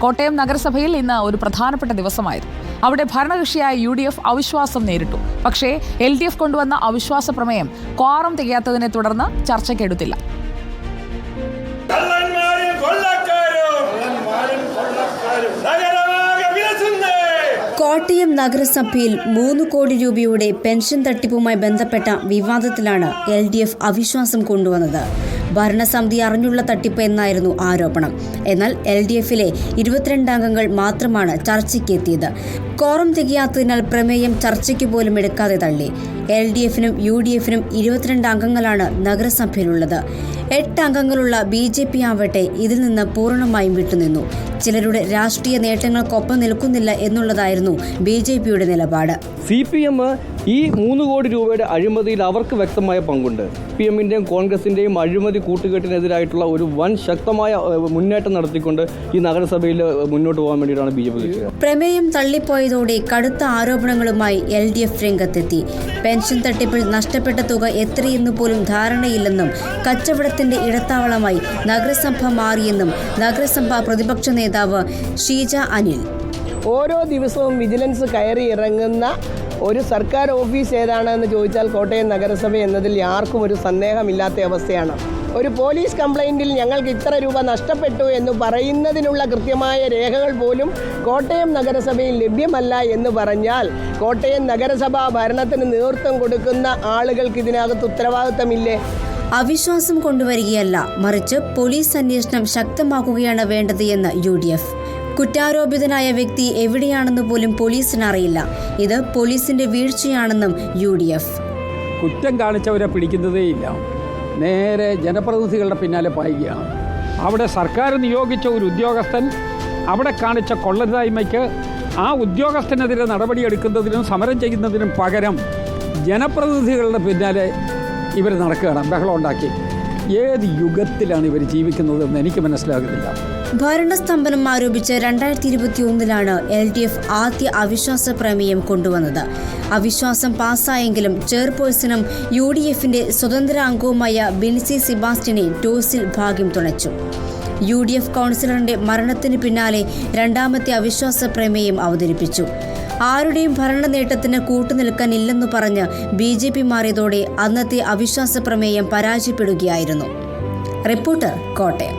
കോട്ടയം നഗരസഭയിൽ ഇന്ന് ഒരു പ്രധാനപ്പെട്ട ദിവസമായിരുന്നു. അവിടെ ഭരണകക്ഷിയായ UDF അവിശ്വാസം നേരിട്ടു. പക്ഷേ LDF കൊണ്ടുവന്ന അവിശ്വാസ പ്രമേയം ക്വാറം തികയാത്തതിനെ തുടർന്ന് ചർച്ചയ്ക്കെടുത്തില്ല. കോട്ടയം നഗരസഭയിൽ 3 കോടി രൂപയുടെ പെൻഷൻ തട്ടിപ്പുമായി ബന്ധപ്പെട്ട വിവാദത്തിലാണ് LDF അവിശ്വാസം കൊണ്ടുവന്നത്. ഭരണസമിതി അറിഞ്ഞുള്ള തട്ടിപ്പ് എന്നായിരുന്നു ആരോപണം. എന്നാൽ LDFിലെ 22 അംഗങ്ങൾ മാത്രമാണ് ചർച്ചയ്ക്കെത്തിയത്. കോറം തികയാത്തതിനാൽ പ്രമേയം ചർച്ചയ്ക്ക് പോലും എടുക്കാതെ തള്ളി. LDFനും UDFനും 22 അംഗങ്ങളാണ് നഗരസഭയിലുള്ളത്. 8 അംഗങ്ങളുള്ള BJP ആവട്ടെ ഇതിൽ നിന്ന് പൂർണ്ണമായും വിട്ടുനിന്നു. ചിലരുടെ രാഷ്ട്രീയ നേട്ടങ്ങൾക്കൊപ്പം നിൽക്കുന്നില്ല എന്നുള്ളതായിരുന്നു BJPയുടെ നിലപാട്. CPM ഈ 3 കോടി രൂപയുടെ അഴിമതിയിൽ അവർക്ക് വ്യക്തമായ പങ്കുണ്ട്. CPMന്റെയും കോൺഗ്രസിന്റെയും അഴിമതി കൂട്ടുകെട്ടിനെതിരായിട്ടുള്ള ഒരു വൻ ശക്തമായ മുന്നേറ്റം നടത്തിക്കൊണ്ട് ഈ നഗരസഭയിൽ മുന്നോട്ട് പോകാൻ വേണ്ടിയിട്ടാണ് BJP. പ്രമേയം തള്ളിപ്പോയതോടെ കടുത്ത ആരോപണങ്ങളുമായി LDF രംഗത്തെത്തി. പെൻഷൻ തട്ടിപ്പിൽ നഷ്ടപ്പെട്ട തുക എത്രയെന്ന് പോലും ധാരണയില്ലെന്നും കച്ചവടത്തിന്റെ ഇടത്താവളമായി നഗരസഭ മാറിയെന്നും നഗരസഭാ പ്രതിപക്ഷ നേതാവ് ഷീജ അനിൽ. ഓരോ ദിവസവും വിജിലൻസ് കയറി ഇറങ്ങുന്ന ഒരു സർക്കാർ ഓഫീസ് ഏതാണെന്ന് ചോദിച്ചാൽ കോട്ടയം നഗരസഭ എന്നതിൽ ആർക്കും ഒരു സന്ദേഹമില്ലാത്ത അവസ്ഥയാണ്. ഒരു പോലീസ് കംപ്ലൈൻറ്റിൽ ഞങ്ങൾക്ക് ഇത്ര രൂപ നഷ്ടപ്പെട്ടു എന്ന് പറയുന്നതിനുള്ള കൃത്യമായ രേഖകൾ പോലും കോട്ടയം നഗരസഭയിൽ ലഭ്യമല്ല എന്ന് പറഞ്ഞാൽ കോട്ടയം നഗരസഭാ ഭരണത്തിന് നേതൃത്വം കൊടുക്കുന്ന ആളുകൾക്ക് ഇതിനകത്ത് ഉത്തരവാദിത്തമില്ലേ? അവിശ്വാസം കൊണ്ടുവരികയല്ല, മറിച്ച് പോലീസ് അന്വേഷണം ശക്തമാക്കുകയാണ് വേണ്ടത് എന്ന് UDF. കുറ്റാരോപിതനായ വ്യക്തി എവിടെയാണെന്ന് പോലും പോലീസിനറിയില്ല. ഇത് പോലീസിന്റെ വീഴ്ചയാണെന്നും UDF. കുറ്റം കാണിച്ചവരെ പിടിക്കുന്നതേയില്ല, നേരെ ജനപ്രതിനിധികളുടെ പിന്നാലെ പായുകയാണ്. അവിടെ സർക്കാർ നിയോഗിച്ച ഒരു ഉദ്യോഗസ്ഥൻ അവിടെ കാണിച്ച കൊള്ളരുതായ്മയ്ക്ക് ആ ഉദ്യോഗസ്ഥനെതിരെ നടപടിയെടുക്കുന്നതിനും സമരം ചെയ്യുന്നതിനും പകരം ജനപ്രതിനിധികളുടെ പിന്നാലെ ഇവർ നടക്കുകയാണ്, ബഹളം ഉണ്ടാക്കി. ഏത് യുഗത്തിലാണ് ഇവർ ജീവിക്കുന്നതെന്ന് എനിക്ക് മനസ്സിലാകുന്നില്ല. ഭരണസ്തംഭനം ആരോപിച്ച് 2021 LDF ആദ്യ അവിശ്വാസ പ്രമേയം കൊണ്ടുവന്നത്. അവിശ്വാസം പാസ്സായെങ്കിലും ചെയർപേഴ്സണും UDFന്റെ സ്വതന്ത്ര അംഗവുമായ ബിൻസി സെബാസ്റ്റ്യനെ ടോസിൽ ഭാഗ്യം തുണച്ചു. UDF കൗൺസിലറിന്റെ മരണത്തിന് പിന്നാലെ രണ്ടാമത്തെ അവിശ്വാസ പ്രമേയം അവതരിപ്പിച്ചു. ആരുടെയും ഭരണ നേട്ടത്തിന് കൂട്ടുനിൽക്കാനില്ലെന്നു പറഞ്ഞ് BJP മാറിയതോടെ അന്നത്തെ അവിശ്വാസ പ്രമേയം പരാജയപ്പെടുകയായിരുന്നു. റിപ്പോർട്ടർ, കോട്ടയം.